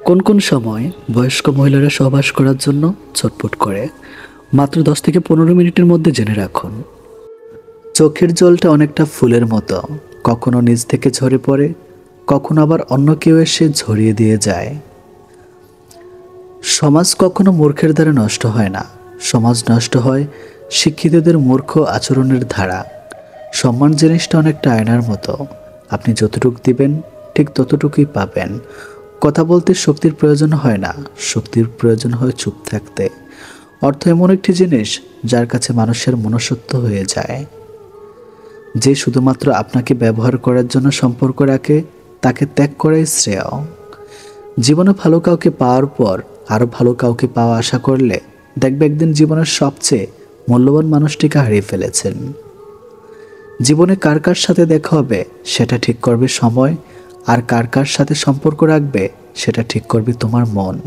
কোন কোন সময় বয়স্ক মহিলারা সহবাস করার জন্য ছটফট করে? মাত্র 10 থেকে 15 মিনিটের মধ্যে জেনে রাখুন। চোখের জলটা অনেকটা ফুলের মতো, কখনো নিজ থেকে ঝরে পড়ে, কখনো আবার অন্য কেউ এসে ঝরিয়ে দিয়ে যায়। সমাজ কখনো মূর্খের দ্বারা নষ্ট হয় না, সমাজ নষ্ট হয় শিক্ষিতদের মূর্খ আচরণের ধারা। সম্মান জিনিসটা অনেকটা আয়নার মতো, আপনি যতটুকু দিবেন ঠিক ততটুকুই পাবেন। কথা বলতে শক্তির প্রয়োজন হয় না, শক্তির প্রয়োজন হয় চুপ থাকতে। অর্থ এমন একটি জিনিস যার কাছে মানুষের মনুষ্যত্ব হয়ে যায়। যে শুধুমাত্র আপনাকে ব্যবহার করার জন্য সম্পর্ক রাখে, তাকে ত্যাগ করাই শ্রেয়। জীবনে ভালো কাউকে পাওয়ার পর আরও ভালো কাউকে পাওয়া আশা করলে দেখবে একদিন জীবনের সবচেয়ে মূল্যবান মানুষটিকে হারিয়ে ফেলেছেন। জীবনে কার কার সাথে দেখা হবে সেটা ঠিক করবে সময়, আর কার কার সাথে সম্পর্ক রাখবে সেটা ঠিক করবে তোমার মন।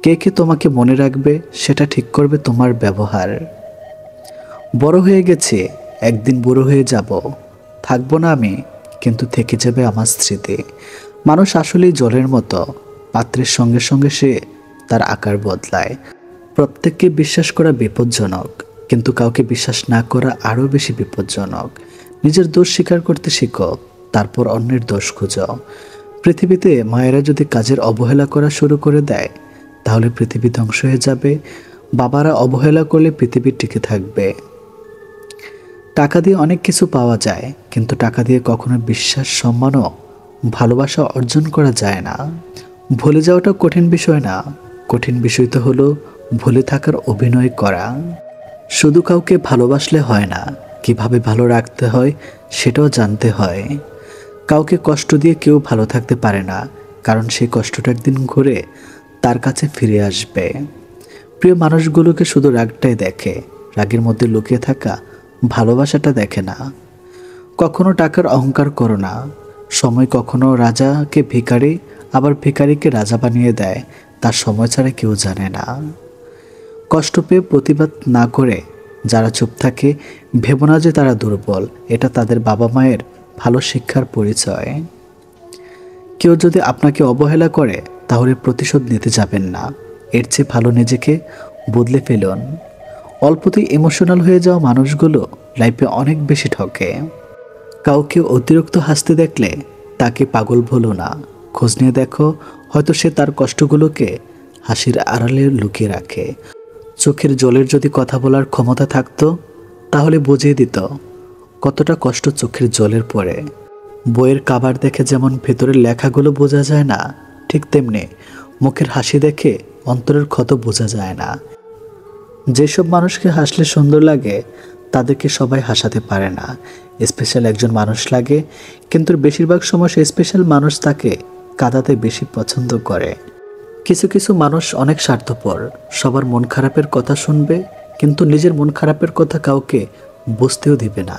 কে কে তোমাকে মনে রাখবে সেটা ঠিক করবে তোমার ব্যবহার। বড় হয়ে গেছে, একদিন বুড়ো হয়ে যাব, থাকবো না আমি, কিন্তু থেকে যাবে আমার স্মৃতি। মানুষ আসলেই জলের মতো, পাত্রের সঙ্গে সঙ্গে সে তার আকার বদলায়। প্রত্যেককে বিশ্বাস করা বিপজ্জনক, কিন্তু কাউকে বিশ্বাস না করা আরও বেশি বিপজ্জনক। নিজের দোষ স্বীকার করতে শিখো, তারপর অন্যের দোষ খুঁজো। পৃথিবীতে মায়েরা যদি কাজের অবহেলা করা শুরু করে দেয় তাহলে পৃথিবী ধ্বংস হয়ে যাবে। বাবারা অবহেলা করলে পৃথিবী টিকে থাকবে। টাকা দিয়ে অনেক কিছু পাওয়া যায়, কিন্তু টাকা দিয়ে কখনো বিশ্বাস, সম্মান ও ভালোবাসা অর্জন করা যায় না। ভুলে যাওয়াটা কঠিন বিষয় না, কঠিন বিষয় তো হলো ভুলে থাকার অভিনয় করা। শুধু কাউকে ভালোবাসলে হয় না, কিভাবে ভালো রাখতে হয় সেটাও জানতে হয়। কাউকে কষ্ট দিয়ে কেউ ভালো থাকতে পারে না, কারণ সেই কষ্টটা একদিন ঘুরে তার কাছে ফিরে আসবে। প্রিয় মানুষগুলোকে শুধু রাগটাই দেখে, রাগের মধ্যে লুকিয়ে থাকা ভালোবাসাটা দেখে না। কখনো টাকার অহংকার করো না। সময় কখনো রাজাকে ভিখারি, আবার ভিখারিকে রাজা বানিয়ে দেয়, তার সময় ছাড়া কেউ জানে না। কষ্ট পেয়ে প্রতিবাদ না করে যারা চুপ থাকে, ভেবো না যে তারা দুর্বল, এটা তাদের বাবা মায়ের ভালো শিক্ষার পরিচয়। কেউ যদি আপনাকে অবহেলা করে তাহলে প্রতিশোধ নিতে যাবেন না, এর চেয়ে ভালো নিজেকে বদলে ফেলুন। অল্পতেই ইমোশনাল হয়ে যাওয়া মানুষগুলো লাইফে অনেক বেশি ঠকে। কাউকে অতিরিক্ত হাসতে দেখলে তাকে পাগল ভুলো না, খোঁজ নিয়ে দেখো, হয়তো সে তার কষ্টগুলোকে হাসির আড়ালে লুকিয়ে রাখে। চোখের জলের যদি কথা বলার ক্ষমতা থাকতো তাহলে বুঝিয়ে দিত কতটা কষ্ট চোখের জলের পড়ে। বইয়ের কাভার দেখে যেমন ভেতরের লেখাগুলো বোঝা যায় না, ঠিক তেমনি মুখের হাসি দেখে অন্তরের ক্ষত বোঝা যায় না। যেসব মানুষকে হাসলে সুন্দর লাগে তাদেরকে সবাই হাসাতে পারে না। স্পেশাল একজন মানুষ লাগে, কিন্তু বেশিরভাগ সময় সেই স্পেশাল মানুষ তাকে কাঁদাতে বেশি পছন্দ করে। কিছু কিছু মানুষ অনেক স্বার্থপর, সবার মন খারাপের কথা শুনবে, কিন্তু নিজের মন খারাপের কথা কাউকে বুঝতেও দিবে না।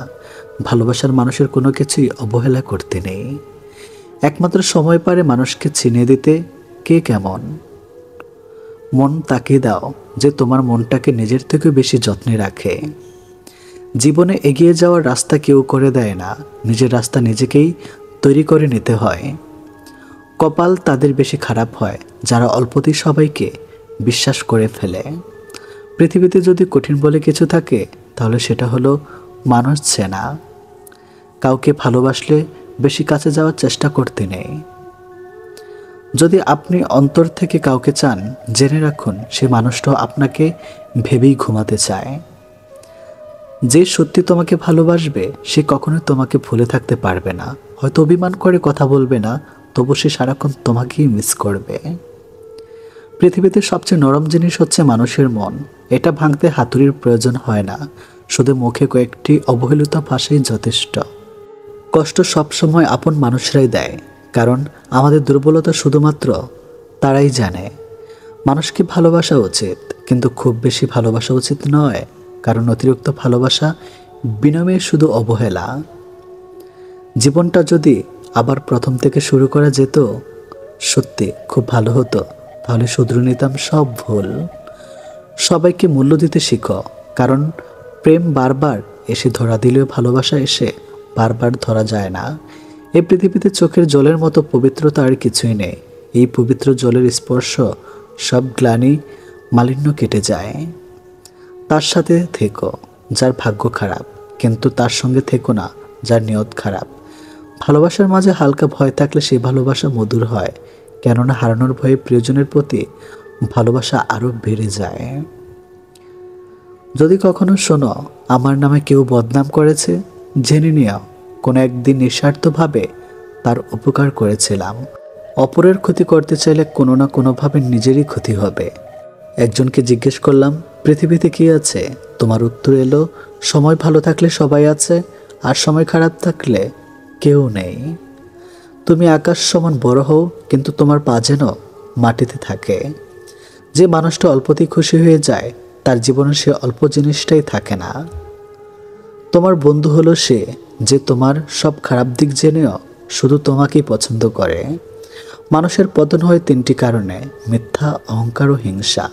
ভালোবাসার মানুষের কোনো কিছুই অবহেলা করতে নেই। একমাত্র সময় পারে মানুষকে চিনিয়ে দিতে কে কেমন। মন তাকে দাও যে তোমার মনটাকে নিজের থেকে বেশি যত্নে রাখে। জীবনে এগিয়ে যাওয়ার রাস্তা কেউ করে দেয় না, নিজের রাস্তা নিজেকেই তৈরি করে নিতে হয়। কপাল তাদের বেশি খারাপ হয় যারা অল্পতেই সবাইকে বিশ্বাস করে ফেলে। পৃথিবীতে যদি কঠিন বলে কিছু থাকে তাহলে সেটা হলো মানুষ চেনা। কাউকে ভালোবাসলে বেশি কাছে যাওয়ার চেষ্টা করতে নেই। যদি আপনি অন্তর থেকে কাউকে চান, জেনে রাখুন সে মানুষটাও আপনাকে ভেবেই ঘুমাতে চায়। যে সত্যি তোমাকে ভালোবাসবে সে কখনোই তোমাকে ভুলে থাকতে পারবে না। হয়তো অভিমান করে কথা বলবে না, তবু সে সারাক্ষণ তোমাকেই মিস করবে। পৃথিবীতে সবচেয়ে নরম জিনিস হচ্ছে মানুষের মন। এটা ভাঙতে হাতুড়ির প্রয়োজন হয় না, শুধু মুখে কয়েকটি অবহেলিত ভাষাই যথেষ্ট। কষ্ট সবসময় আপন মানুষরাই দেয়, কারণ আমাদের দুর্বলতা শুধুমাত্র তারাই জানে। মানুষকে ভালোবাসা উচিত, কিন্তু খুব বেশি ভালোবাসা উচিত নয়, কারণ অতিরিক্ত ভালোবাসা বিনিময়ে শুধু অবহেলা। জীবনটা যদি আবার প্রথম থেকে শুরু করা যেত, সত্যি খুব ভালো হতো। তাহলে শুধরে নিতাম সব ভুল। সবাইকে মূল্য দিতে শিখো, কারণ প্রেম বারবার এসে ধরা দিলেও ভালোবাসা এসে বারবার ধরা যায় না। এই পৃথিবীতে চোখের জলের মতো পবিত্রতা আর কিছুই নেই। এই পবিত্র জলের স্পর্শ সব গ্লানি মালিন্য কেটে যায়। তার সাথে থেকো যার ভাগ্য খারাপ, কিন্তু তার সঙ্গে থেকো না যার নিয়ত খারাপ। ভালোবাসার মাঝে হালকা ভয় থাকলে সেই ভালোবাসা মধুর হয়, কেননা হারানোর ভয়ে প্রিয়জনের প্রতি ভালোবাসা আরও বেড়ে যায়। যদি কখনো শোনো আমার নামে কেউ বদনাম করেছে, জেনে নিও কোনো একদিন নিঃস্বার্থভাবে তার উপকার করেছিলাম। অপরের ক্ষতি করতে চাইলে কোনো না কোনোভাবে নিজেরই ক্ষতি হবে। একজনকে জিজ্ঞেস করলাম, পৃথিবীতে কি আছে? তোমার উত্তর এলো, সময় ভালো থাকলে সবাই আছে, আর সময় খারাপ থাকলে কেউ নেই। তুমি আকাশ সমান বড় হও, কিন্তু তোমার পা যেন মাটিতে থাকে। যে মানুষটা অল্পতেই খুশি হয়ে যায়, তার জীবনে সে অল্প জিনিসটাই থাকে না। তোমার বন্ধু হলো সে যে তোমার সব খারাপ দিক জেনেও শুধু তোমাকেই পছন্দ করে। মানুষের পতন হয় তিনটি কারণে: মিথ্যা, অহংকার ও হিংসা।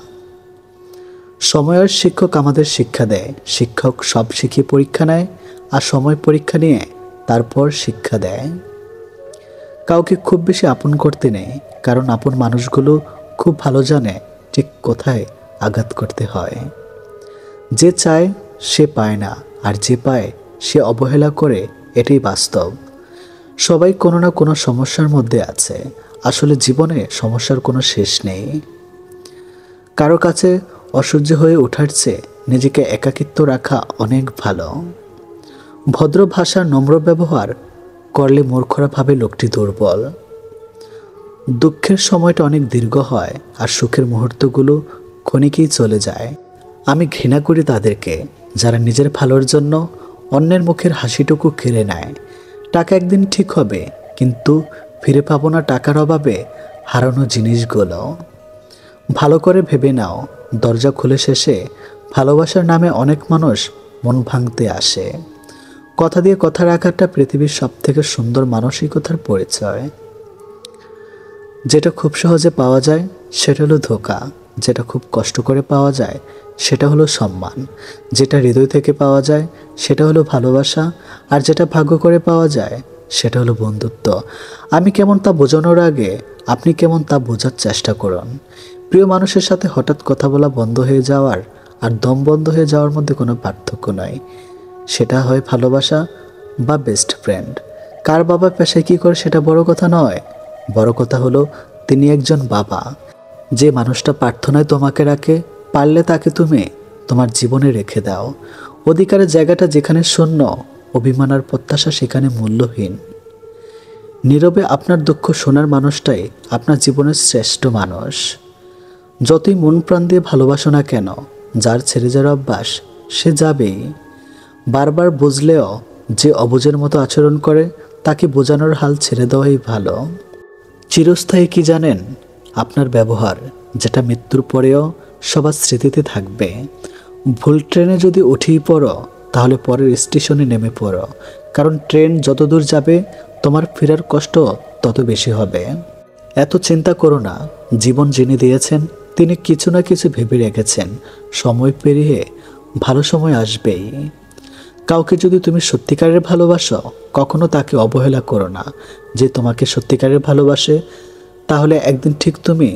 সময়ের শিক্ষক আমাদের শিক্ষা দেয়। শিক্ষক সব শিখিয়ে পরীক্ষা নেয়, আর সময় পরীক্ষা নিয়ে তারপর শিক্ষা দেয়। কাউকে খুব বেশি আপন করতে নেই, কারণ আপন মানুষগুলো খুব ভালো জানে ঠিক কোথায় আঘাত করতে হয়। যে চায় সে পায় না, আর যে পায় সে অবহেলা করে, এটাই বাস্তব। সবাই কোনো না কোনো সমস্যার মধ্যে আছে। আসলে জীবনে সমস্যার কোনো শেষ নেই। কারো কাছে অসহ্য হয়ে ওঠার চেয়ে নিজেকে একাকিত্ব রাখা অনেক ভালো। ভদ্র ভাষা, নম্র ব্যবহার করলে মূর্খরা ভাবে লোকটি দুর্বল। দুঃখের সময়টা অনেক দীর্ঘ হয়, আর সুখের মুহূর্তগুলো ক্ষণিকেই চলে যায়। আমি ঘৃণা করি তাদেরকে যারা নিজের ভালোর জন্য অন্যের মুখের হাসিটুকু কেড়ে নেয়। টাকা একদিন ঠিক হবে, কিন্তু ফিরে পাবো না টাকার অভাবে হারানো জিনিসগুলো। ভালো করে ভেবে নাও, দরজা খুলে শেষে ভালোবাসার নামে অনেক মানুষ মন ভাঙতে আসে। কথা দিয়ে কথা রাখাটা পৃথিবীর সবথেকে সুন্দর মানসিকতার পরিচয়। যেটা খুব সহজে পাওয়া যায় সেটা হলো ধোঁকা, যেটা খুব কষ্ট করে পাওয়া যায় সেটা হলো সম্মান, যেটা হৃদয় থেকে পাওয়া যায় সেটা হলো ভালোবাসা, আর যেটা ভাগ্য করে পাওয়া যায় সেটা হলো বন্ধুত্ব। আমি কেমন তা বোঝানোর আগে আপনি কেমন তা বোঝার চেষ্টা করুন। প্রিয় মানুষের সাথে হঠাৎ কথা বলা বন্ধ হয়ে যাওয়ার আর দম বন্ধ হয়ে যাওয়ার মধ্যে কোনো পার্থক্য নয়। সেটা হয় ভালোবাসা বা বেস্ট ফ্রেন্ড। কার বাবা পেশায় কী করে সেটা বড় কথা নয়, বড় কথা হলো তিনি একজন বাবা। যে মানুষটা প্রার্থনায় তোমাকে রাখে, পারলে তাকে তুমি তোমার জীবনে রেখে দাও। অধিকারের জায়গাটা যেখানে শূন্য, অভিমান আর প্রত্যাশা সেখানে মূল্যহীন। নীরবে আপনার দুঃখ শোনার মানুষটাই আপনার জীবনের শ্রেষ্ঠ মানুষ। যতই মন প্রাণ দিয়ে ভালোবাসো না কেন, যার ছেড়ে যাওয়ার অভ্যাস সে যাবেই। বারবার বুঝলেও যে অবুঝের মতো আচরণ করে, তাকে বোঝানোর হাল ছেড়ে দেওয়াই ভালো। চিরস্থায়ী কি জানেন? আপনার ব্যবহার, যেটা মৃত্যুর পরেও সবার স্মৃতিতে থাকবে। ভুল ট্রেনে যদি উঠেই পড়ো, তাহলে পরের স্টেশনে নেমে পড়ো, কারণ ট্রেন যত দূর যাবে তোমার ফেরার কষ্ট তত বেশি হবে। এত চিন্তা করো না, জীবন যিনি দিয়েছেন তিনি কিছু না কিছু ভেবে রেখেছেন। সময় পেরিয়ে ভালো সময় আসবেই। কাউকে যদি তুমি সত্যিকারের ভালোবাসো, কখনো তাকে অবহেলা করো না। যে তোমাকে সত্যিকারের ভালোবাসে, তাহলে একদিন ঠিক তুমি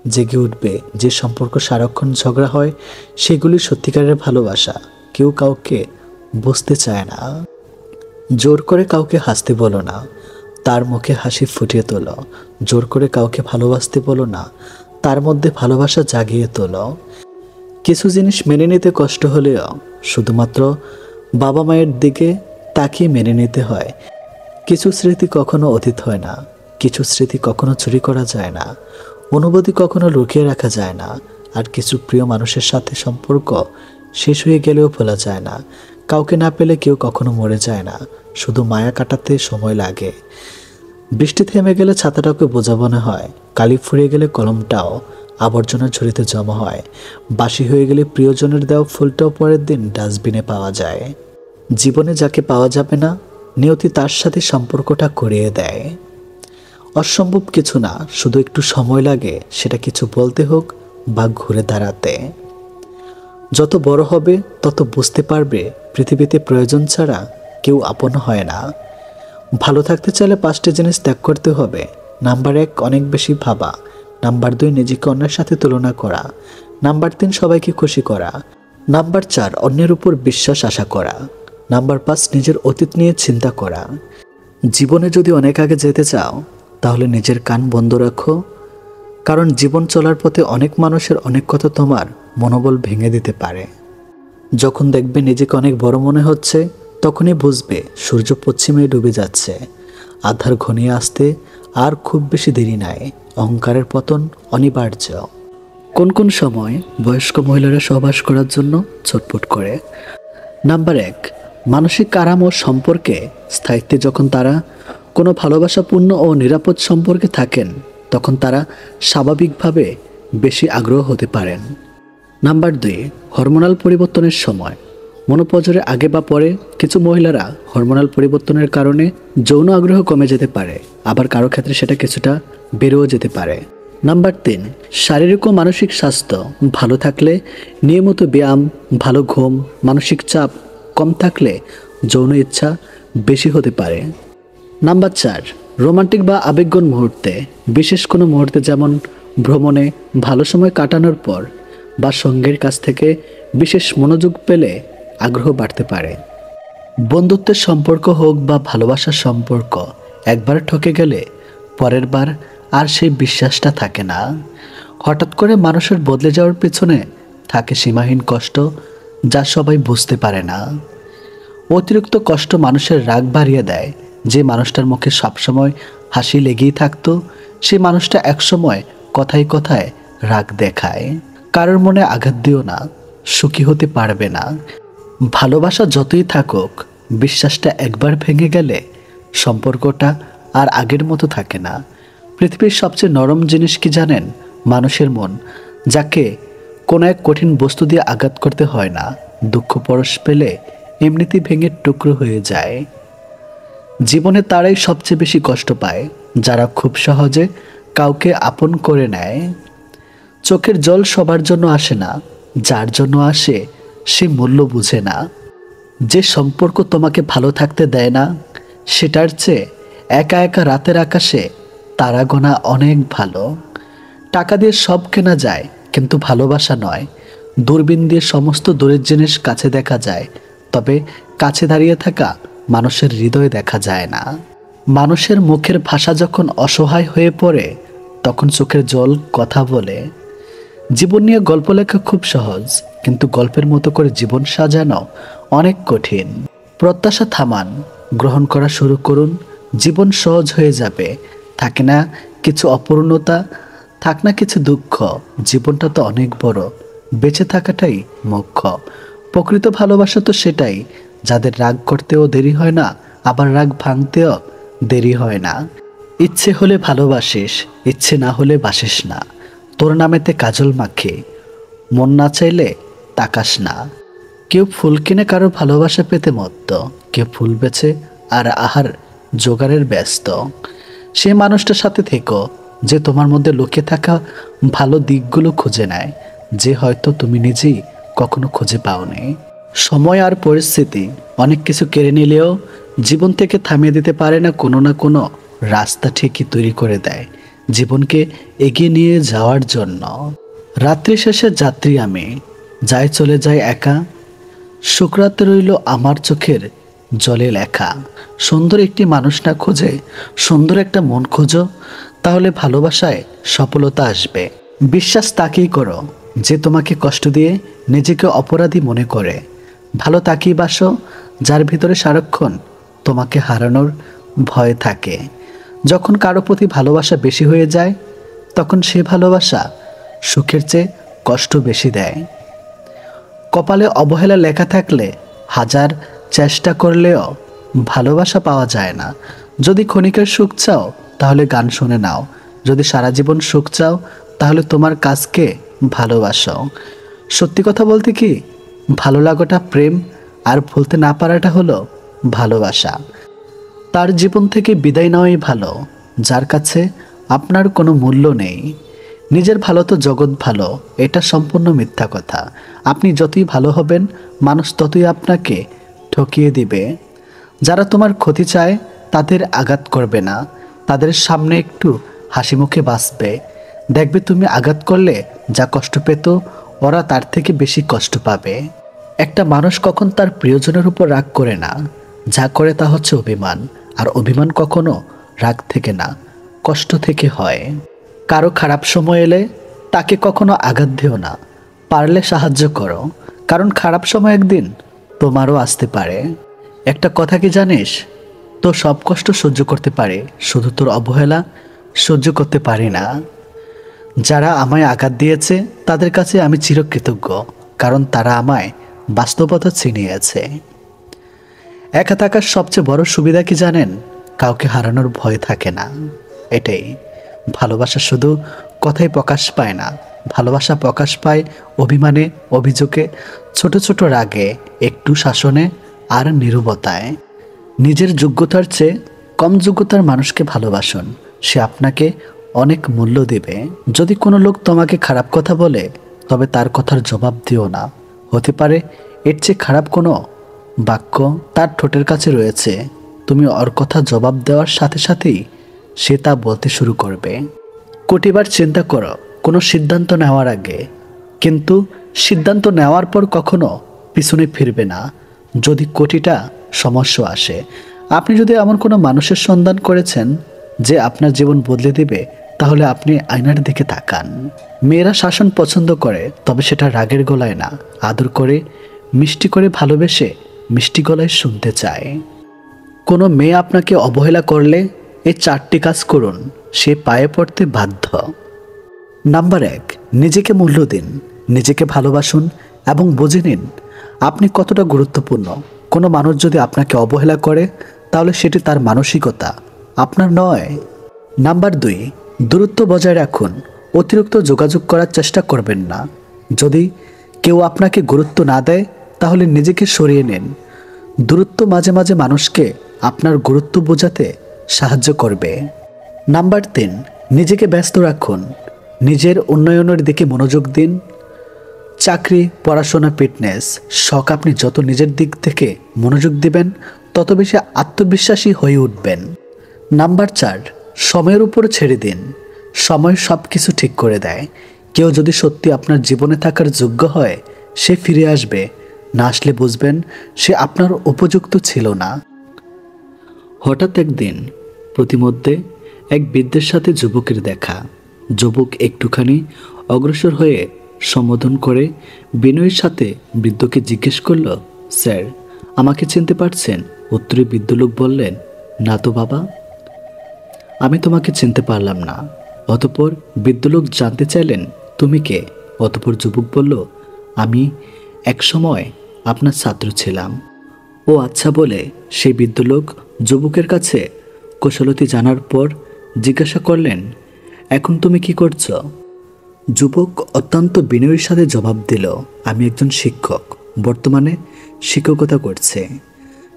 জেগে উঠবে। যে সম্পর্ক সারাক্ষণ ঝগড়া হয়, সেগুলি সত্যিকারের ভালোবাসা। কেউ কাউকে বুঝতে চায় না। জোর করে কাউকে হাসতে বলো না, তার মুখে হাসি ফুটিয়ে তোলো। জোর করে কাউকে ভালোবাসতে বলো না, তার মধ্যে ভালোবাসা জাগিয়ে তোলো। কিছু জিনিস মেনে নিতে কষ্ট হলেও শুধুমাত্র বাবা মায়ের দিকে তাকিয়ে মেনে নিতে হয়। কিছু স্মৃতি কখনো অতীত হয় না, কিছু স্মৃতি কখনো চুরি করা যায় না, অনুভূতি কখনো লুকিয়ে রাখা যায় না, আর কিছু প্রিয় মানুষের সাথে সম্পর্ক শেষ হয়ে গেলেও ভোলা যায় না। কাউকে না পেলে কেউ কখনো মরে যায় না, শুধু মায়া কাটাতে সময় লাগে। বৃষ্টি থেমে গেলে ছাতাটাকে বোঝা মনে হয়, কালি ফুরিয়ে গেলে কলমটাও আবর্জনা ঝুড়িতে জমা হয়, বাসি হয়ে গেলে প্রিয়জনের দেওয়া ফুলটাও পরের দিন ডাস্টবিনে পাওয়া যায়। জীবনে যাকে পাওয়া যাবে না, নিয়তি তার সাথে সম্পর্কটা করিয়ে দেয়। অসম্ভব কিছু না, শুধু একটু সময় লাগে সেটা কিছু বলতে হোক বা ঘুরে দাঁড়াতে। যত বড় হবে তত বুঝতে পারবে পৃথিবীতে প্রয়োজন ছাড়া কেউ আপন হয় না। ভালো থাকতে চাইলে 5টি জিনিস ত্যাগ করতে হবে: নাম্বার 1, অনেক বেশি ভাবা। নাম্বার 2, নিজেকে অন্যের সাথে তুলনা করা। নাম্বার 3, সবাইকে খুশি করা। নাম্বার 4, অন্যের উপর বিশ্বাস আশা করা। নাম্বার 5, নিজের অতীত নিয়ে চিন্তা করা। জীবনে যদি অনেক আগে যেতে চাও তাহলে নিজের কান বন্ধ রাখো, কারণ জীবন চলার পথে অনেক মানুষের অনেক কথা তোমার মনোবল ভেঙে দিতে পারে। যখন দেখবে নিজেকে অনেক বড় মনে হচ্ছে, তখনই বুঝবে সূর্য পশ্চিমে ডুবে যাচ্ছে, আধার ঘনিয়ে আসতে আর খুব বেশি দেরি নাই, অহংকারের পতন অনিবার্য। কোন কোন সময় বয়স্ক মহিলারা সহবাস করার জন্য ছটফট করে? নাম্বার 1, মানসিক আরাম ও সম্পর্কে স্থায়িত্বে যখন তারা কোনো ভালোবাসাপূর্ণ ও নিরাপদ সম্পর্কে থাকেন, তখন তারা স্বাভাবিকভাবে বেশি আগ্রহ হতে পারেন। নাম্বার 2, হরমোনাল পরিবর্তনের সময়। মনোপজরের আগে বা পরে কিছু মহিলারা হরমোনাল পরিবর্তনের কারণে যৌন আগ্রহ কমে যেতে পারে, আবার কারো ক্ষেত্রে সেটা কিছুটা বেড়েও যেতে পারে। নাম্বার 3, শারীরিক ও মানসিক স্বাস্থ্য ভালো থাকলে, নিয়মিত ব্যায়াম, ভালো ঘুম, মানসিক চাপ কম থাকলে যৌন ইচ্ছা বেশি হতে পারে। নাম্বার 4, রোমান্টিক বা আবেগঘন মুহূর্তে, বিশেষ কোনো মুহূর্তে যেমন ভ্রমণে, ভালো সময় কাটানোর পর বা সঙ্গীর কাছ থেকে বিশেষ মনোযোগ পেলে আগ্রহ বাড়তে পারে। বন্ধুত্বের সম্পর্ক হোক বা ভালোবাসার সম্পর্ক, একবার ঠকে গেলে পরের বার আর সেই বিশ্বাসটা থাকে না। হঠাৎ করে মানুষের বদলে যাওয়ার পেছনে থাকে সীমাহীন কষ্ট, যা সবাই বুঝতে পারে না। অতিরিক্ত কষ্ট মানুষের রাগ বাড়িয়ে দেয়। যে মানুষটার মুখে সবসময় হাসি লেগেই থাকতো, সেই মানুষটা একসময় কথায় কথায় রাগ দেখায়। কারোর মনে আঘাত দিও না, সুখী হতে পারবে না। ভালোবাসা যতই থাকুক, বিশ্বাসটা একবার ভেঙে গেলে সম্পর্কটা আর আগের মতো থাকে না। পৃথিবীর সবচেয়ে নরম জিনিস কি জানেন? মানুষের মন, যাকে কোনো এক কঠিন বস্তু দিয়ে আঘাত করতে হয় না। দুঃখ পরশ পেলে এমনিতেই ভেঙে টুকরো হয়ে যায়। জীবনে তারাই সবচেয়ে বেশি কষ্ট পায়, যারা খুব সহজে কাউকে আপন করে নেয়। চোখের জল সবার জন্য আসে না, যার জন্য আসে সে মূল্য বুঝে না। যে সম্পর্ক তোমাকে ভালো থাকতে দেয় না, সেটার চেয়ে একা একা রাতের আকাশে তারা গোনা অনেক ভালো। টাকা দিয়ে সব কেনা যায়, কিন্তু ভালোবাসা নয়। দূরবীন দিয়ে সমস্ত দূরের জিনিস কাছে দেখা যায়, তবে কাছে দাঁড়িয়ে থাকা মানুষের হৃদয় দেখা যায় না। মানুষের মুখের ভাষা যখন অসহায় হয়ে পড়ে, তখন চোখের জল কথা বলে। জীবন নিয়ে গল্প লেখা খুব সহজ, কিন্তু গল্পের মতো করে জীবন সাজানো অনেক কঠিন। প্রত্যাশা থামান, গ্রহণ করা শুরু করুন, জীবন সহজ হয়ে যাবে। থাকে না কিছু অপূর্ণতা, থাক না কিছু দুঃখ, জীবনটা তো অনেক বড়, বেঁচে থাকাটাই মুখ্য। প্রকৃত ভালোবাসা তো সেটাই, যাদের রাগ করতেও দেরি হয় না, আবার রাগ ভাঙতেও দেরি হয় না। ইচ্ছে হলে ভালোবাসিস, ইচ্ছে না হলে বাসিস না। তোর নামেতে কাজল মাখে, মন না চাইলে তাকাস না। কেউ ফুল কিনে কারো ভালোবাসা পেতে মত্ত, কেউ ফুল বেচে আর আহার জোগাড়ের ব্যস্ত। সে মানুষটার সাথে থেকো যে তোমার মধ্যে লুকিয়ে থাকা ভালো দিকগুলো খুঁজে নেয়, যে হয়তো তুমি নিজেই কখনো খুঁজে পাওনি। সময় আর পরিস্থিতি অনেক কিছু কেড়ে নিলেও জীবন থেকে থামিয়ে দিতে পারে না কোনো রাস্তা ঠিকই তৈরি করে দেয় জীবনকে এগিয়ে নিয়ে যাওয়ার জন্য। রাত্রি শেষে যাত্রী আমি, যাই চলে যায় একা, শুক্রাতে রইল আমার চোখের জলে লেখা। সুন্দর একটি মানুষ না খুঁজে সুন্দর একটা মন খোঁজো, তাহলে ভালোবাসায় সফলতা আসবে। বিশ্বাস তাকেই করো যে তোমাকে কষ্ট দিয়ে নিজেকে অপরাধী মনে করে। ভালো তাকেই বাসো যার ভিতরে সারাক্ষণ তোমাকে হারানোর ভয় থাকে। যখন কারো প্রতি ভালোবাসা বেশি হয়ে যায়, তখন সে ভালোবাসা সুখের চেয়ে কষ্ট বেশি দেয়। কপালে অবহেলা লেখা থাকলে হাজার চেষ্টা করলেও ভালোবাসা পাওয়া যায় না। যদি ক্ষণিকের সুখ চাও তাহলে গান শুনে নাও, যদি সারা জীবন সুখ চাও তাহলে তোমার কাজকে ভালোবাসো। সত্যি কথা বলতে কি, ভালো লাগাটা প্রেম, আর ভুলতে না পারাটা হলো ভালোবাসা। তার জীবন থেকে বিদায় নেওয়াই ভালো যার কাছে আপনার কোনো মূল্য নেই। নিজের ভালো তো জগৎ ভালো, এটা সম্পূর্ণ মিথ্যা কথা। আপনি যতই ভালো হবেন, মানুষ ততই আপনাকে ঠকিয়ে দিবে। যারা তোমার ক্ষতি চায় তাদের আঘাত করবে না, তাদের সামনে একটু হাসি মুখে বাঁচবে। দেখবে তুমি আঘাত করলে যা কষ্ট পেত ওরা তার থেকে বেশি কষ্ট পাবে। একটা মানুষ কখন তার প্রিয়জনের উপর রাগ করে না, যা করে তা হচ্ছে অভিমান। আর অভিমান কখনো রাগ থেকে না, কষ্ট থেকে হয়। কারো খারাপ সময় এলে তাকে কখনো আঘাত দিও না, পারলে সাহায্য করো, কারণ খারাপ সময় একদিন তোমারও আসতে পারে। একটা কথা কি জানিস, তো সব কষ্ট সহ্য করতে পারে, শুধু তোর অবহেলা সহ্য করতে পারি না। যারা আমায় আঘাত দিয়েছে তাদের কাছে আমি চিরকৃতজ্ঞ, কারণ তারা আমায় বাস্তবতা ছিনিয়েছে। একা থাকার সবচেয়ে বড় সুবিধা কি জানেন? কাউকে হারানোর ভয় থাকে না। এটাই ভালোবাসা শুধু কথায় প্রকাশ পায় না, ভালোবাসা প্রকাশ পায় অভিমানে, অভিযোগে, ছোট ছোট রাগে, একটু শাসনে আর নীরবতায়। নিজের যোগ্যতার চেয়ে কম যোগ্যতার মানুষকে ভালোবাসুন, সে আপনাকে অনেক মূল্য দেবে। যদি কোনো লোক তোমাকে খারাপ কথা বলে, তবে তার কথার জবাব দিও না। হতে পারে এর চেয়ে খারাপ কোনো বাক্য তার ঠোঁটের কাছে রয়েছে। তুমি ওর কথা জবাব দেওয়ার সাথে সাথেই সে তা বলতে শুরু করবে। কোটিবার চিন্তা করো কোনো সিদ্ধান্ত নেওয়ার আগে, কিন্তু সিদ্ধান্ত নেওয়ার পর কখনো পিছনে ফিরবে না। যদি কোটিটা সমস্যা আসে, আপনি যদি এমন কোনো মানুষের সন্ধান করেছেন যে আপনার জীবন বদলে দেবে, তাহলে আপনি আয়নার দিকে তাকান। মেয়েরা শাসন পছন্দ করে, তবে সেটা রাগের গলায় না, আদর করে, মিষ্টি করে ভালোবেসে মিষ্টি গলায় শুনতে চায়। কোনো মেয়ে আপনাকে অবহেলা করলে এই 4টি কাজ করুন, সে পায়ে পড়তে বাধ্য। নাম্বার 1, নিজেকে মূল্য দিন, নিজেকে ভালোবাসুন এবং বুঝে নিন আপনি কতটা গুরুত্বপূর্ণ। কোনো মানুষ যদি আপনাকে অবহেলা করে, তাহলে সেটি তার মানসিকতা, আপনার নয়। নাম্বার 2, দূরত্ব বজায় রাখুন, অতিরিক্ত যোগাযোগ করার চেষ্টা করবেন না। যদি কেউ আপনাকে গুরুত্ব না দেয়, তাহলে নিজেকে সরিয়ে নিন। দূরত্ব মাঝে মাঝে মানুষকে আপনার গুরুত্ব বোঝাতে সাহায্য করবে। নাম্বার 3, নিজেকে ব্যস্ত রাখুন, নিজের উন্নয়নের দিকে মনোযোগ দিন। চাকরি, পড়াশোনা, ফিটনেস, শখ, আপনি যত নিজের দিক থেকে মনোযোগ দিবেন, তত বেশি আত্মবিশ্বাসী হয়ে উঠবেন। নাম্বার 4, সময়ের উপর ছেড়ে দিন, সময় সব কিছু ঠিক করে দেয়। কেউ যদি সত্যি আপনার জীবনে থাকার যোগ্য হয়, সে ফিরে আসবে, না আসলে বুঝবেন সে আপনার উপযুক্ত ছিল না। হঠাৎ একদিন প্রতিমধ্যে এক বৃদ্ধের সাথে যুবকের দেখা। যুবক একটুখানি অগ্রসর হয়ে সম্বোধন করে বিনয়ের সাথে বৃদ্ধকে জিজ্ঞেস করল, স্যার, আমাকে চিনতে পারছেন? উত্তরে বৃদ্ধ লোক বললেন, না তো বাবা, আমি তোমাকে চিনতে পারলাম না। অতঃপর বৃদ্ধ লোক জানতে চাইলেন, তুমি কে? অতঃপর যুবক বলল, আমি একসময় আপনার ছাত্র ছিলাম। ও আচ্ছা বলে সেই বৃদ্ধ লোক যুবকের কাছে কুশলতি জানার পর জিজ্ঞাসা করলেন, এখন তুমি কি করছো? যুবক অত্যন্ত বিনয়ের সাথে জবাব দিল, আমি একজন শিক্ষক, বর্তমানে শিক্ষকতা করছে।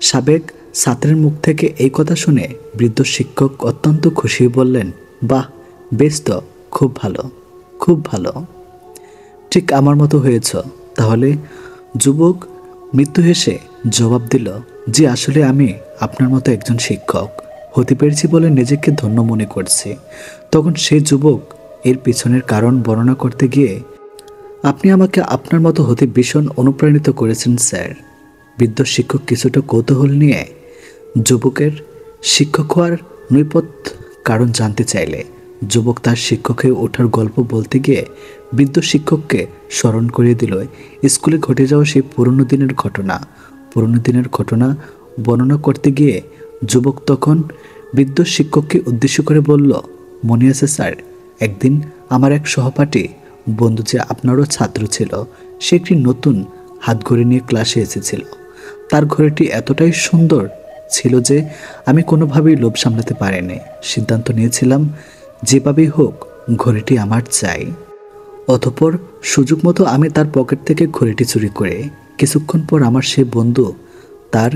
সাবেক ছাত্রের মুখ থেকে এই কথা শুনে বৃদ্ধ শিক্ষক অত্যন্ত খুশি বললেন, বাহ, বেশ তো, খুব ভালো, খুব ভালো, ঠিক আমার মতো হয়েছ তাহলে। যুবক মৃত্যু হেসে জবাব দিল, জি, আসলে আমি আপনার মতো একজন শিক্ষক হতে পেরেছি বলে নিজেকে ধন্য মনে করছি। তখন সেই যুবক এর পিছনের কারণ বর্ণনা করতে গিয়ে, আপনি আমাকে আপনার মতো হতে ভীষণ অনুপ্রাণিত করেছেন স্যার। বৃদ্ধ শিক্ষক কিছুটা কৌতূহল নিয়ে যুবকের শিক্ষক হওয়ার নৈপথ্য কারণ জানতে চাইলে যুবক তার শিক্ষক হয়ে ওঠার গল্প বলতে গিয়ে বৃদ্ধ শিক্ষককে স্মরণ করিয়ে দিল স্কুলে ঘটে যাওয়া সেই পুরনো দিনের ঘটনা বর্ণনা করতে গিয়ে যুবক তখন বৃদ্ধ শিক্ষককে উদ্দেশ্য করে বলল, মনে আছে স্যার, একদিন আমার এক সহপাঠী বন্ধু যে আপনারও ছাত্র ছিল, সে একটি নতুন হাতঘড়ি নিয়ে ক্লাসে এসেছিল। তার ঘড়িটি এতটাই সুন্দর ছিল যে আমি কোনোভাবেই লোভ সামলাতে পারিনি। সিদ্ধান্ত নিয়েছিলাম যেভাবেই হোক ঘড়িটি আমার চাই। অতঃপর সুযোগ মতো আমি তার পকেট থেকে ঘড়িটি চুরি করে কিছুক্ষণ পর আমার সে বন্ধু তার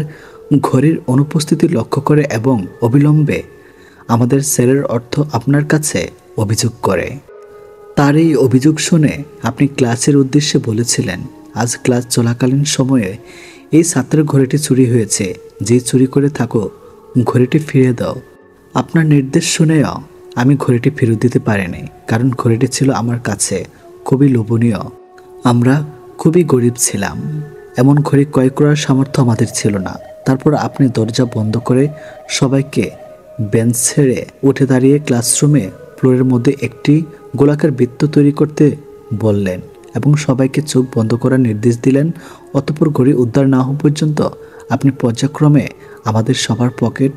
ঘড়ির অনুপস্থিতি লক্ষ্য করে এবং অবিলম্বে আমাদের স্যারের অর্থ আপনার কাছে অভিযোগ করে। তার এই অভিযোগ শুনে আপনি ক্লাসের উদ্দেশ্যে বলেছিলেন, আজ ক্লাস চলাকালীন সময়ে এই ছাত্রের ঘড়িটি চুরি হয়েছে, যে চুরি করে থাকো ঘড়িটি ফিরিয়ে দাও। আপনার নির্দেশ শুনেও আমি ঘড়িটি ফেরত দিতে পারিনি, কারণ ঘড়িটি ছিল আমার কাছে খুবই লোভনীয়। আমরা খুবই গরিব ছিলাম, এমন ঘড়ি ক্রয় করার সামর্থ্য আমাদের ছিল না। তারপর আপনি দরজা বন্ধ করে সবাইকে বেঞ্চ ছেড়ে উঠে দাঁড়িয়ে ক্লাসরুমে ফ্লোরের মধ্যে একটি গোলাকার বৃত্ত তৈরি করতে বললেন এবং সবাইকে চোখ বন্ধ করার নির্দেশ দিলেন। অতঃপর ঘড়ি উদ্ধার না হওয়া পর্যন্ত আপনি পর্যায়ক্রমে আমাদের সবার পকেট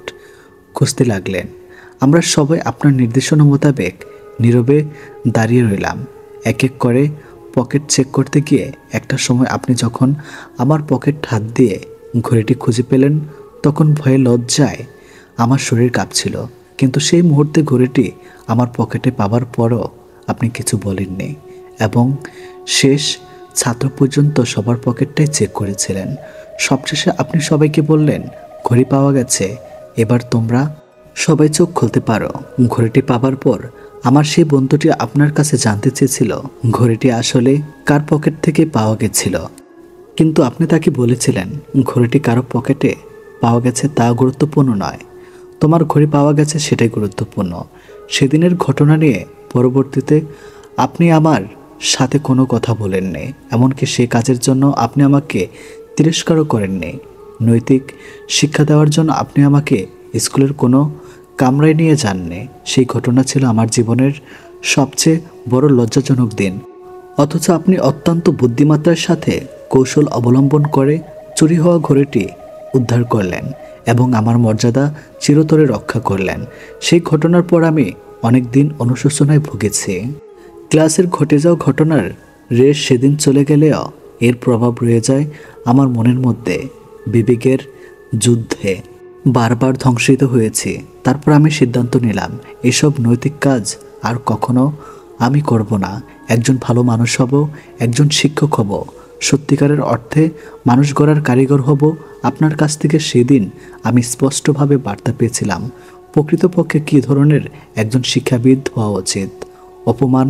খুঁজতে লাগলেন। আমরা সবাই আপনার নির্দেশনা মোতাবেক নীরবে দাঁড়িয়ে রইলাম, এক এক করে পকেট চেক করতে গিয়ে একটা সময় আপনি যখন আমার পকেট হাত দিয়ে ঘড়িটি খুঁজে পেলেন, তখন ভয়ে লজ্জায় আমার শরীর কাঁপছিল। কিন্তু সেই মুহূর্তে ঘড়িটি আমার পকেটে পাওয়ার পরও আপনি কিছু বলেননি এবং শেষ ছাত্র পর্যন্ত সবার পকেটটাই চেক করেছিলেন। সবশেষে আপনি সবাইকে বললেন, ঘড়ি পাওয়া গেছে, এবার তোমরা সবাই চোখ খুলতে পারো। ঘড়িটি পাবার পর আমার সেই বন্ধুটি আপনার কাছে জানতে চেয়েছিল ঘড়িটি আসলে কার পকেট থেকে পাওয়া গেছিল, কিন্তু আপনি তাকে বলেছিলেন ঘড়িটি কারো পকেটে পাওয়া গেছে তা গুরুত্বপূর্ণ নয়, তোমার ঘড়ি পাওয়া গেছে সেটাই গুরুত্বপূর্ণ। সেদিনের ঘটনা নিয়ে পরবর্তীতে আপনি আমার সাথে কোনো কথা বলেননি, এমনকি সেই কাজের জন্য আপনি আমাকে তিরস্কারও করেননি। নৈতিক শিক্ষা দেওয়ার জন্য আপনি আমাকে স্কুলের কোনো কামরায় নিয়ে যাননি। সেই ঘটনা ছিল আমার জীবনের সবচেয়ে বড় লজ্জাজনক দিন, অথচ আপনি অত্যন্ত বুদ্ধিমত্তার সাথে কৌশল অবলম্বন করে চুরি হওয়া ঘড়িটি উদ্ধার করলেন এবং আমার মর্যাদা চিরতরে রক্ষা করলেন। সেই ঘটনার পর আমি অনেক দিন অনুশোচনায় ভুগেছি। ক্লাসের ঘটে যাওয়া ঘটনার রেশ সেদিন চলে গেলেও এর প্রভাব রয়ে যায় আমার মনের মধ্যে। বিবেকের যুদ্ধে বারবার ধ্বংসিত হয়েছি। তারপর আমি সিদ্ধান্ত নিলাম এসব নৈতিক কাজ আর কখনো আমি করব না। একজন ভালো মানুষ হব, একজন শিক্ষক হব, সত্যিকারের অর্থে মানুষ গড়ার কারিগর হব। আপনার কাছ থেকে সেদিন আমি স্পষ্টভাবে বার্তা পেয়েছিলাম প্রকৃতপক্ষে কী ধরনের একজন শিক্ষাবিদ হওয়া উচিত। অপমান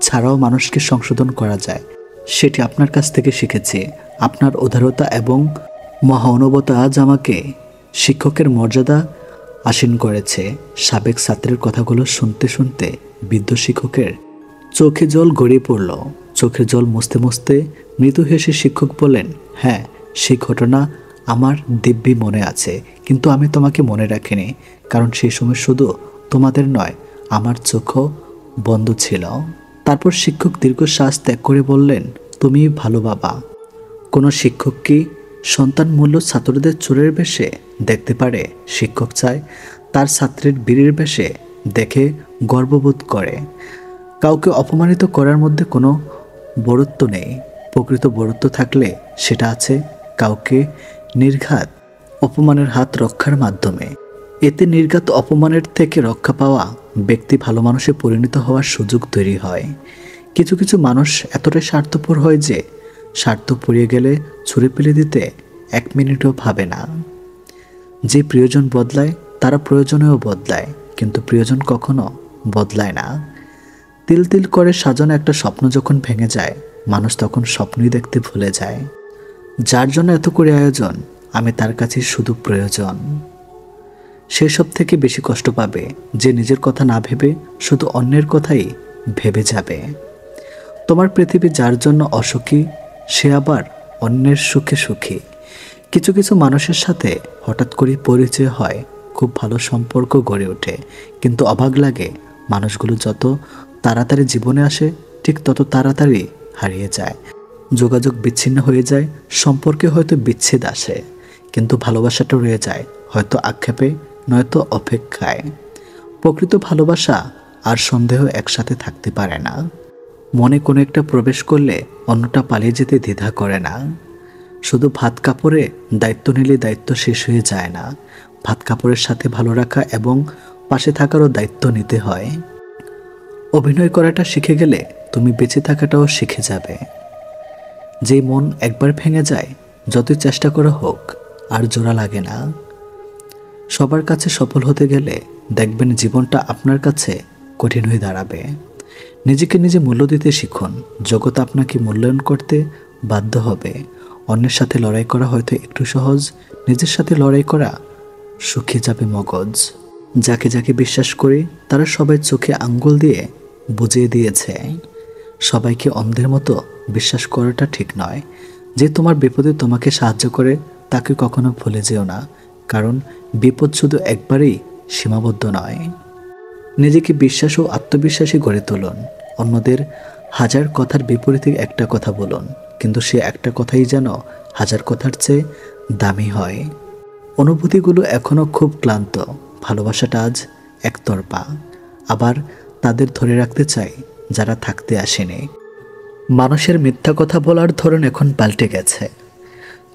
ছাড়াও মানুষকে সংশোধন করা যায়, সেটি আপনার কাছ থেকে শিখেছি। আপনার উদারতা এবং মহানুভবতা আজ আমাকে শিক্ষকের মর্যাদা আসীন করেছে। সাবেক ছাত্রের কথাগুলো শুনতে শুনতে বৃদ্ধ শিক্ষকের চোখে জল গড়িয়ে পড়ল। চোখের জল মুছতে মুছতে মৃদু হেসে শিক্ষক বললেন, হ্যাঁ, সেই ঘটনা আমার দিব্যি মনে আছে, কিন্তু আমি তোমাকে মনে রাখিনি, কারণ সেই সময় শুধু তোমাদের নয়, আমার চোখও বন্ধ ছিল। তারপর শিক্ষক দীর্ঘশ্বাস ত্যাগ করে বললেন, তুমি ভালো বাবা। কোনো শিক্ষক কি সন্তান মূল্য ছাত্রদের চোরের বেশে দেখতে পারে? শিক্ষক চায় তার ছাত্রের বীরের বেশে দেখে গর্ববোধ করে। কাউকে অপমানিত করার মধ্যে কোনো বড়ত্ব নেই। প্রকৃত বড়ত্ব থাকলে সেটা আছে কাউকে নির্ঘাত অপমানের হাত রক্ষার মাধ্যমে। এতে নির্ঘাত অপমানের থেকে রক্ষা পাওয়া ব্যক্তি ভালো মানুষে পরিণত হওয়ার সুযোগ তৈরি হয়। কিছু কিছু মানুষ এতটাই স্বার্থপর হয় যে স্বার্থ পুড়িয়ে গেলে ছুঁড়ে ফেলে দিতে এক মিনিটও ভাবে না। যে প্রিয়জন বদলায় তারা প্রয়োজনেও বদলায়, কিন্তু প্রিয়জন কখনো বদলায় না। তিল তিল করে সাজানো একটা স্বপ্ন যখন ভেঙে যায়, মানুষ তখন স্বপ্নই দেখতে ভুলে যায়। যার জন্য এত করে আয়োজন, আমি তার কাছে শুধু প্রয়োজন। সেসব থেকে বেশি কষ্ট পাবে যে নিজের কথা না ভেবে শুধু অন্যের কথাই ভেবে যাবে। তোমার পৃথিবী যার জন্য অসুখী, সে আবার অন্যের সুখে সুখী। কিছু কিছু মানুষের সাথে হঠাৎ করে পরিচয় হয়, খুব ভালো সম্পর্ক গড়ে ওঠে, কিন্তু অবাক লাগে মানুষগুলো যত তাড়াতাড়ি জীবনে আসে ঠিক তত তাড়াতাড়ি হারিয়ে যায়। যোগাযোগ বিচ্ছিন্ন হয়ে যায়, সম্পর্কে হয়তো বিচ্ছেদ আসে, কিন্তু ভালোবাসাটা রয়ে যায় হয়তো আক্ষেপে নয়তো অপেক্ষায়। প্রকৃত ভালোবাসা আর সন্দেহ একসাথে থাকতে পারে না। মনে কোনো একটা প্রবেশ করলে অন্যটা পালিয়ে যেতে দ্বিধা করে না। শুধু ভাত কাপড়ে দায়িত্ব নিলে দায়িত্ব শেষ হয়ে যায় না। ভাত কাপড়ের সাথে ভালো রাখা এবং পাশে থাকারও দায়িত্ব নিতে হয়। অভিনয় করাটা শিখে গেলে তুমি বেঁচে থাকাটাও শিখে যাবে। যে মন একবার ভেঙে যায়, যতই চেষ্টা করা হোক আর জোড়া লাগে না। সবার কাছে সফল হতে গেলে দেখবেন জীবনটা আপনার কাছে কঠিন হয়ে দাঁড়াবে। নিজেকে নিজে মূল্য দিতে শিখুন, জগৎ আপনাকে মূল্যায়ন করতে বাধ্য হবে। অন্যের সাথে লড়াই করা হয়তো একটু সহজ, নিজের সাথে লড়াই করা শুকিয়ে যাবে মগজ। যাকে যাকে বিশ্বাস করি তারা সবাই চোখে আঙ্গুল দিয়ে বুঝিয়ে দিয়েছে সবাইকে অন্ধের মতো বিশ্বাস করাটা ঠিক নয়। যে তোমার বিপদে তোমাকে সাহায্য করে তাকে কখনো ভুলে যেও না, কারণ বিপদ শুধু একবারেই সীমাবদ্ধ নয়। নিজেকে বিশ্বাস ও আত্মবিশ্বাসী গড়ে তুলুন। অন্যদের হাজার কথার বিপরীতে একটা কথা বলুন, কিন্তু সে একটা কথাই যেন হাজার কথার চেয়ে দামি হয়। অনুভূতিগুলো এখনও খুব ক্লান্ত, ভালোবাসাটা আজ একতরফা, আবার তাদের ধরে রাখতে চাই যারা থাকতে আসেনি। মানুষের মিথ্যা কথা বলার ধরন এখন পাল্টে গেছে।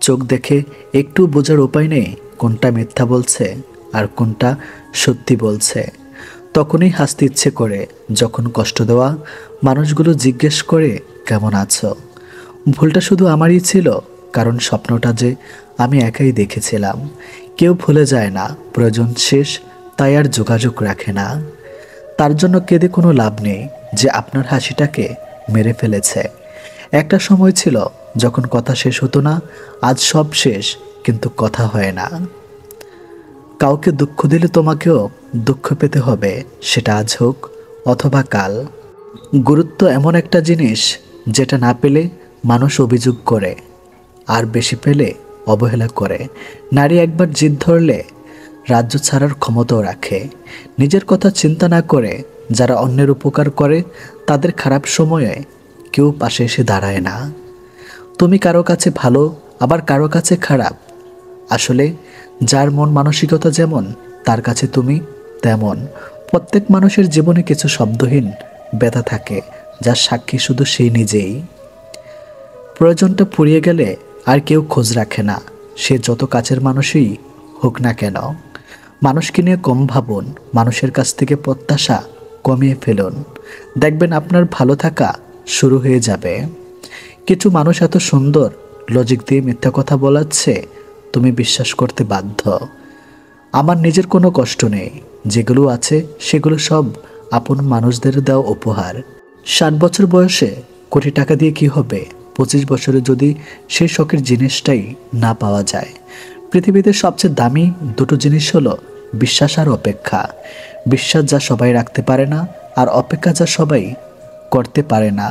চোখ দেখে একটু বোঝার উপায় নেই কোনটা মিথ্যা বলছে আর কোনটা সত্যি বলছে। তখনই হাসতে ইচ্ছে করে যখন কষ্ট দেওয়া মানুষগুলো জিজ্ঞেস করে কেমন আছো। ভুলটা শুধু আমারই ছিল, কারণ স্বপ্নটা যে আমি একাই দেখেছিলাম। কেউ ভুলে যায় না, প্রয়োজন শেষ তাই আর যোগাযোগ রাখে না। তার জন্য কেঁদে কোনো লাভ নেই যে আপনার হাসিটাকে মেরে ফেলেছে। একটা সময় ছিল যখন কথা শেষ হতো না, আজ সব শেষ কিন্তু কথা হয় না। কাউকে দুঃখ দিলে তোমাকেও দুঃখ পেতে হবে, সেটা আজ হোক অথবা কাল। গুরুত্ব এমন একটা জিনিস যেটা না পেলে মানুষ অভিযোগ করে, আর বেশি পেলে অবহেলা করে। নারী একবার জিদ ধরলে রাজ্য ছাড়ার ক্ষমতাও রাখে। নিজের কথা চিন্তা না করে যারা অন্যের উপকার করে তাদের খারাপ সময়ে কেউ পাশে এসে দাঁড়ায় না। তুমি কারো কাছে ভালো, আবার কারো কাছে খারাপ। আসলে যার মন মানসিকতা যেমন তার কাছে তুমি তেমন। প্রত্যেক মানুষের জীবনে কিছু শব্দহীন ব্যথা থাকে, যার সাক্ষী শুধু সেই নিজেই। প্রয়োজনটা ফুরিয়ে গেলে আর কেউ খোঁজ রাখে না, সে যত কাছের মানুষই হোক না কেন। মানুষকে নিয়ে কম ভাবুন, মানুষের কাছ থেকে প্রত্যাশা কমিয়ে ফেলুন। দেখবেন আপনার ভালো থাকা শুরু হয়ে যাবে। কিছু মানুষ এত সুন্দর লজিক দিয়ে মিথ্যা কথা বলাচ্ছে, তুমি বিশ্বাস করতে বাধ্য। আমার নিজের কোনো কষ্ট নেই, যেগুলো আছে সেগুলো সব আপন মানুষদের দেওয়া উপহার। 60 বছর বয়সে কোটি টাকা দিয়ে কি হবে 25 বছরে যদি সেই শখের জিনিসটাই না পাওয়া যায়। পৃথিবীতে সবচেয়ে দামি দুটো জিনিস হলো বিশ্বাস আর অপেক্ষা। বিশ্বাস যা সবাই রাখতে পারে না, আর অপেক্ষা যা সবাই করতে পারে না।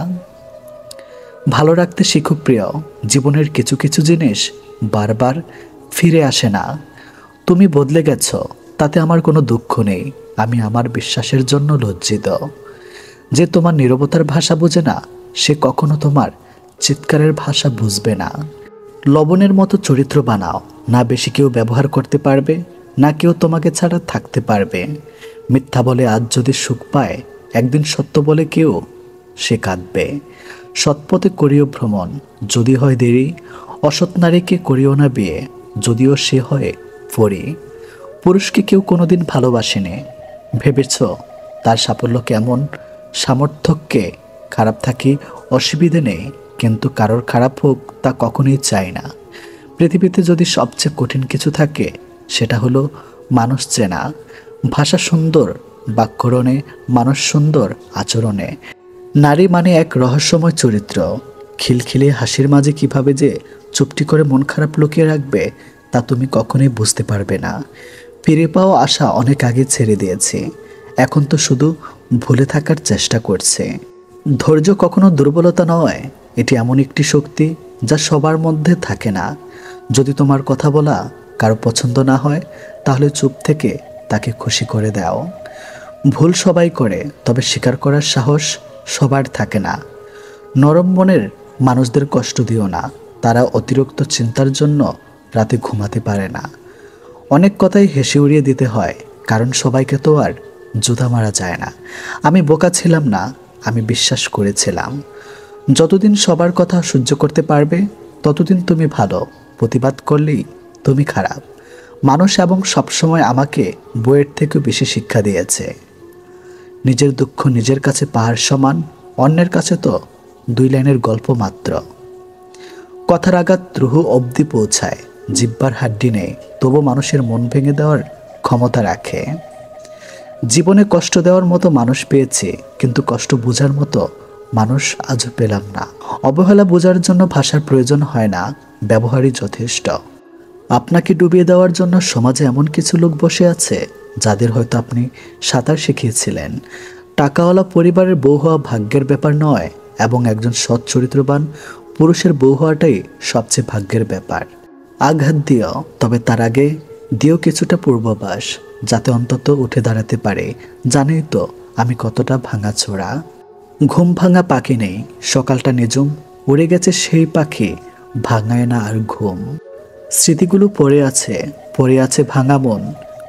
ভালো রাখতে শিখো প্রিয়, জীবনের কিছু কিছু জিনিস বারবার ফিরে আসে না। তুমি বদলে গেছো, তাতে আমার কোনো দুঃখ নেই। আমি আমার বিশ্বাসের জন্য লজ্জিত। যে তোমার নীরবতার ভাষা বোঝে না, সে কখনো তোমার চিৎকারের ভাষা বুঝবে না। লবণের মতো চরিত্র বানাও, না বেশি কেউ ব্যবহার করতে পারবে, না কেউ তোমাকে ছাড়া থাকতে পারবে। মিথ্যা বলে আজ যদি সুখ পায়, একদিন সত্য বলে কেউ সে কাঁদবে। সৎপথে করিও ভ্রমণ, যদি হয় দেরি। অসৎ নারীকে করিও না বিয়ে, যদিও সে হয় পরী। পুরুষকে কেউ কোনোদিন ভালোবাসেনি, ভেবেছ তার সাফল্য কেমন? সামর্থ্যকে খারাপ থাকি অসুবিধে নেই, কিন্তু কারোর খারাপ হোক তা কখনোই চাই না। পৃথিবীতে যদি সবচেয়ে কঠিন কিছু থাকে, সেটা হলো মানুষ চেনা। ভাষা সুন্দর বাক্যরণে, মানুষ সুন্দর আচরণে। নারী মানে এক রহস্যময় চরিত্র। খিলখিলে হাসির মাঝে কিভাবে যে চুপটি করে মন খারাপ লুকিয়ে রাখবে, তা তুমি কখনোই বুঝতে পারবে না। ফিরে পাওয়া আশা অনেক আগে ছেড়ে দিয়েছি, এখন তো শুধু ভুলে থাকার চেষ্টা করছে। ধৈর্য কখনো দুর্বলতা নয়, এটি এমন একটি শক্তি যা সবার মধ্যে থাকে না। যদি তোমার কথা বলা কারো পছন্দ না হয়, তাহলে চুপ থেকে তাকে খুশি করে দাও। ভুল সবাই করে, তবে স্বীকার করার সাহস সবার থাকে না। নরম মনের মানুষদের কষ্ট দিও না, তারা অতিরিক্ত চিন্তার জন্য রাতে ঘুমাতে পারে না। অনেক কথাই হেসে উড়িয়ে দিতে হয়, কারণ সবাইকে তো আর জুতা মারা যায় না। আমি বোকা ছিলাম না, আমি বিশ্বাস করেছিলাম। যতদিন সবার কথা সহ্য করতে পারবে, ততদিন তুমি ভালো। প্রতিবাদ করলেই তুমি খারাপ। মানুষ এবং সবসময় আমাকে বইয়ের থেকেও বেশি শিক্ষা দিয়েছে। নিজের দুঃখ নিজের কাছে পাহাড় সমান, অন্যের কাছে তো 2 লাইনের গল্প মাত্র। কথার আঘাত রুহ অবধি পৌঁছায়, জিহ্বার হাড্ডি নেই, তবু মানুষের মন ভেঙে দেওয়ার ক্ষমতা রাখে। জীবনে কষ্ট দেওয়ার মতো মানুষ পেয়েছি, কিন্তু কষ্ট বোঝার মতো মানুষ আজও পেলাম না। অবহেলা বোঝার জন্য ভাষার প্রয়োজন হয় না, ব্যবহারই যথেষ্ট। আপনাকে ডুবিয়ে দেওয়ার জন্য সমাজে এমন কিছু লোক বসে আছে যাদের হয়তো আপনি সাঁতার শিখিয়েছিলেন। টাকাওয়ালা পরিবারের বউ হওয়া ভাগ্যের ব্যাপার নয়, এবং একজন সৎ চরিত্রবান পুরুষের বউ হওয়াটাই সবচেয়ে ভাগ্যের ব্যাপার। আঘাত দিও, তবে তার আগে দিও কিছুটা পূর্বাভাস, যাতে অন্তত উঠে দাঁড়াতে পারে। জানোই তো আমি কতটা ভাঙাচোরা। ঘুম ভাঙা পাখি নেই, সকালটা নিঝুম, উড়ে গেছে সেই পাখি, ভাঙায় না আর ঘুম। স্মৃতিগুলো পড়ে আছে ভাঙা মন।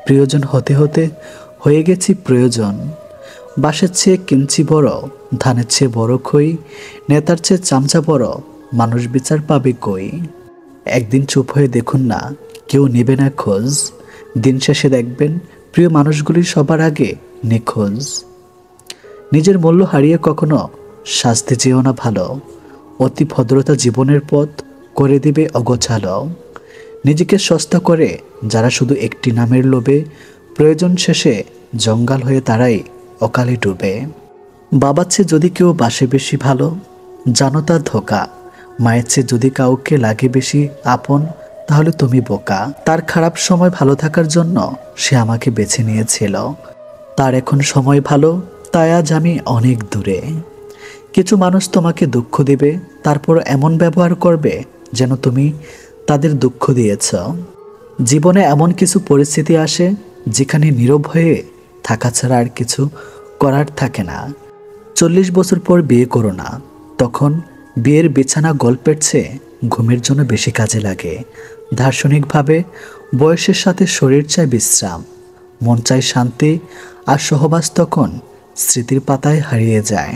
প্রিয়জন হতে হতে হয়ে গেছি প্রয়োজন। বাঁশের চেয়ে কিঞ্চি বড়, ধানের চেয়ে বড় খই, নেতার চেয়ে চামচা বড়, মানুষ বিচার পাবে কই। একদিন চুপ হয়ে দেখুন না, কেউ নেবে না খোঁজ। দিন শেষে দেখবেন প্রিয় মানুষগুলি সবার আগে নিখোঁজ। নিজের মূল্য হারিয়ে কখনো শাস্তি চেয়েও না ভালো। অতি ভদ্রতা জীবনের পথ করে দিবে অগোছালো। নিজেকে সস্তা করে যারা শুধু একটি নামের লোভে, প্রয়োজন শেষে জঞ্জাল হয়ে তারাই অকালে ডুবে। বাবার চেয়ে যদি কেউ বাসে বেশি ভালো, জানো তার ধোঁকা। মায়ের চেয়ে যদি কাউকে লাগে বেশি আপন, তাহলে তুমি বোকা। তার খারাপ সময় ভালো থাকার জন্য সে আমাকে বেছে নিয়েছিল। তার এখন সময় ভালো, তাই আজ আমি অনেক দূরে। কিছু মানুষ তোমাকে দুঃখ দিবে, তারপর এমন ব্যবহার করবে যেন তুমি তাদের দুঃখ দিয়েছ। জীবনে এমন কিছু পরিস্থিতি আসে যেখানে নীরব হয়ে থাকা ছাড়া আর কিছু করার থাকে না। 40 বছর পর বিয়ে করো না, তখন বিয়ের বিছানা গল্পের চেয়ে ঘুমের জন্য বেশি কাজে লাগে। দার্শনিকভাবে বয়সের সাথে শরীর চায় বিশ্রাম, মন চায় শান্তি, আর সহবাস তখন স্মৃতির পাতায় হারিয়ে যায়।